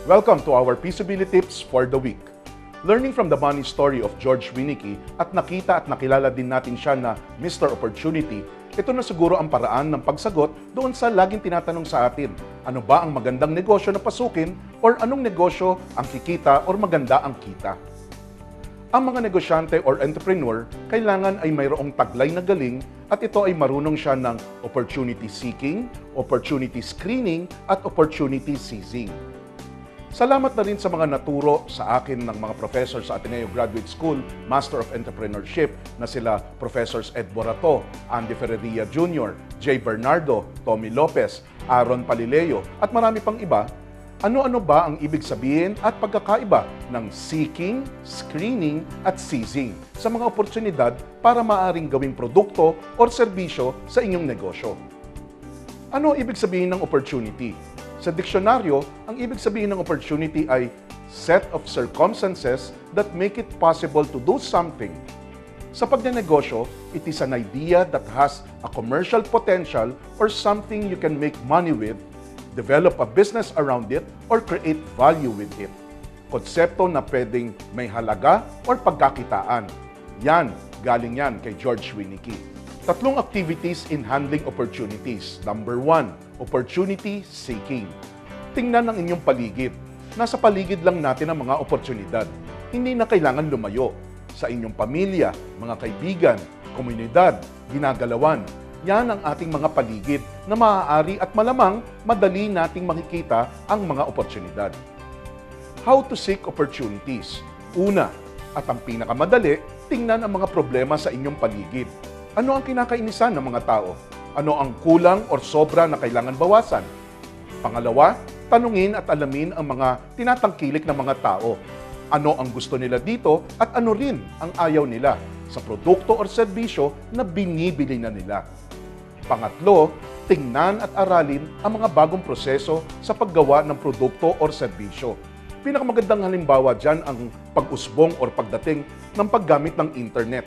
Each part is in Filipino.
Welcome to our Peaceability Tips for the Week. Learning from the money story of George Winnicke at nakita at nakilala din natin siya na Mr. Opportunity, ito na siguro ang paraan ng pagsagot doon sa laging tinatanong sa atin, ano ba ang magandang negosyo na pasukin or anong negosyo ang kikita or maganda ang kita? Ang mga negosyante or entrepreneur, kailangan ay mayroong taglay na galing at ito ay marunong siya ng opportunity seeking, opportunity screening at opportunity seizing. Salamat na rin sa mga naturo sa akin ng mga professor sa Ateneo Graduate School, Master of Entrepreneurship na sila Professors Ed Borato, Andy Ferreria Jr., Jay Bernardo, Tommy Lopez, Aaron Palileo at marami pang iba. Ano-ano ba ang ibig sabihin at pagkakaiba ng seeking, screening at seizing sa mga oportunidad para maaring gawing produkto o serbisyo sa inyong negosyo? Ano ibig sabihin ng opportunity? Sa diksyonaryo, ang ibig sabihin ng opportunity ay set of circumstances that make it possible to do something. Sa pagnenegosyo, it is an idea that has a commercial potential or something you can make money with, develop a business around it, or create value with it. Konsepto na pwedeng may halaga or pagkakitaan. Galing yan kay George Winnicke. Tatlong activities in handling opportunities. Number 1, opportunity seeking. Tingnan ang inyong paligid. Nasa paligid lang natin ang mga oportunidad. Hindi na kailangan lumayo. Sa inyong pamilya, mga kaibigan, komunidad, ginagalawan. Yan ang ating mga paligid na maaari at malamang madali nating makikita ang mga oportunidad. How to seek opportunities? Una, at ang pinakamadali, tingnan ang mga problema sa inyong paligid. Ano ang kinakainisan ng mga tao? Ano ang kulang o sobra na kailangan bawasan? Pangalawa, tanungin at alamin ang mga tinatangkilik ng mga tao. Ano ang gusto nila dito at ano rin ang ayaw nila sa produkto o serbisyo na binibili na nila. Pangatlo, tingnan at aralin ang mga bagong proseso sa paggawa ng produkto o serbisyo. Pinakamagandang halimbawa dyan ang pag-usbong o pagdating ng paggamit ng internet.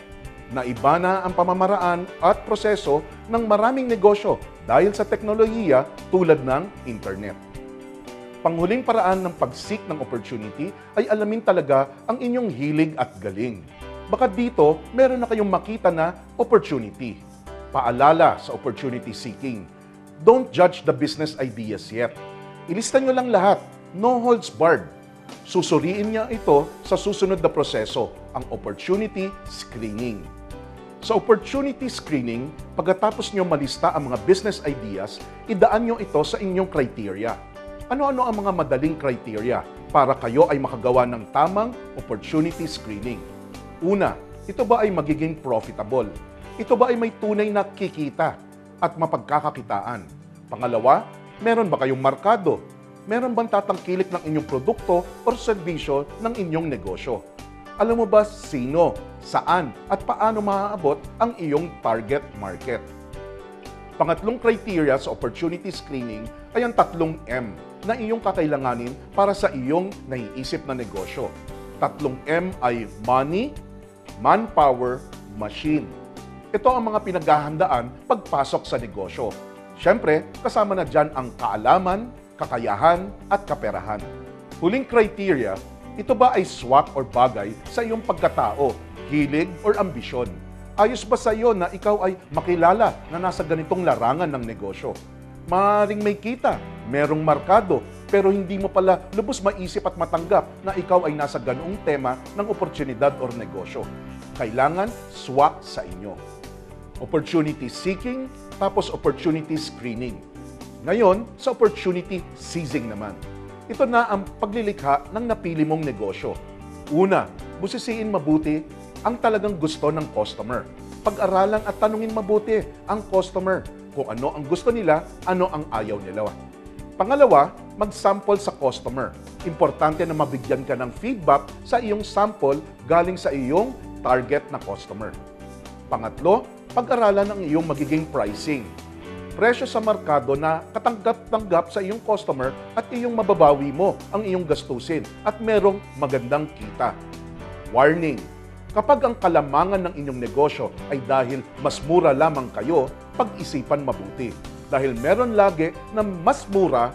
Naiba na ang pamamaraan at proseso ng maraming negosyo dahil sa teknolohiya tulad ng internet. Panghuling paraan ng pag-seek ng opportunity ay alamin talaga ang inyong hilig at galing. Baka dito, meron na kayong makita na opportunity. Paalala sa opportunity seeking. Don't judge the business ideas yet. Ilista nyo lang lahat. No holds barred. Susuriin niya ito sa susunod na proseso, ang opportunity screening. Sa opportunity screening, pagkatapos nyo malista ang mga business ideas, idaan nyo ito sa inyong criteria. Ano-ano ang mga madaling criteria para kayo ay makagawa ng tamang opportunity screening? Una, ito ba ay magiging profitable? Ito ba ay may tunay na kikita at mapagkakakitaan? Pangalawa, meron ba kayong markado? Meron bang tatangkilik ng inyong produkto o serbisyo ng inyong negosyo? Alam mo ba sino, saan, at paano maaabot ang iyong target market? Pangatlong criteria sa opportunity screening ay ang 3 M na iyong kakailanganin para sa iyong naiisip na negosyo. 3 M ay money, manpower, machine. Ito ang mga pinaghahandaan pagpasok sa negosyo. Siyempre, kasama na dyan ang kaalaman, kakayahan, at kaperahan. Huling criteria, ito ba ay swak or bagay sa iyong pagkatao, hilig or ambisyon? Ayos ba sa iyo na ikaw ay makilala na nasa ganitong larangan ng negosyo? Maaaring may kita, merong markado, pero hindi mo pala lubos maisip at matanggap na ikaw ay nasa ganoong tema ng oportunidad or negosyo. Kailangan swak sa inyo. Opportunity seeking, tapos opportunity screening. Ngayon, sa opportunity seizing naman. Ito na ang paglilikha ng napili mong negosyo. Una, busisiin mabuti ang talagang gusto ng customer. Pag-aralan at tanungin mabuti ang customer kung ano ang gusto nila, ano ang ayaw nila. Pangalawa, mag-sample sa customer. Importante na mabigyan ka ng feedback sa iyong sample galing sa iyong target na customer. Pangatlo, pag-aralan ang iyong magiging pricing. Presyo sa markado na katanggap-tanggap sa iyong customer at iyong mababawi mo ang iyong gastusin at merong magandang kita. Warning! Kapag ang kalamangan ng inyong negosyo ay dahil mas mura lamang kayo, pag-isipan mabuti. Dahil meron lagi na mas mura,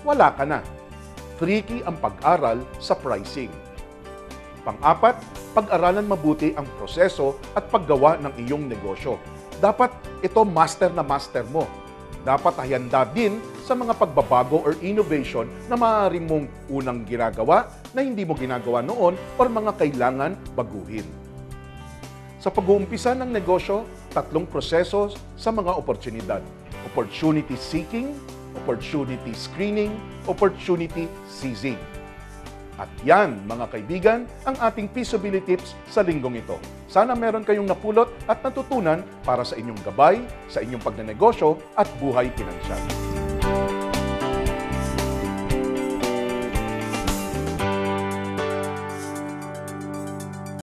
wala ka na. tricky ang pag-aral sa pricing. Pang-apat, pag-aralan mabuti ang proseso at paggawa ng iyong negosyo. Dapat ito master na master mo. Dapat hahanda din sa mga pagbabago or innovation na maaari mong unang ginagawa na hindi mo ginagawa noon or mga kailangan baguhin. Sa pag-uumpisa ng negosyo, 3 proseso sa mga oportunidad. Opportunity seeking, opportunity screening, opportunity seizing. At yan, mga kaibigan, ang ating feasibility tips sa linggong ito. Sana meron kayong napulot at natutunan para sa inyong gabay, sa inyong pagnenegosyo at buhay pinansyal.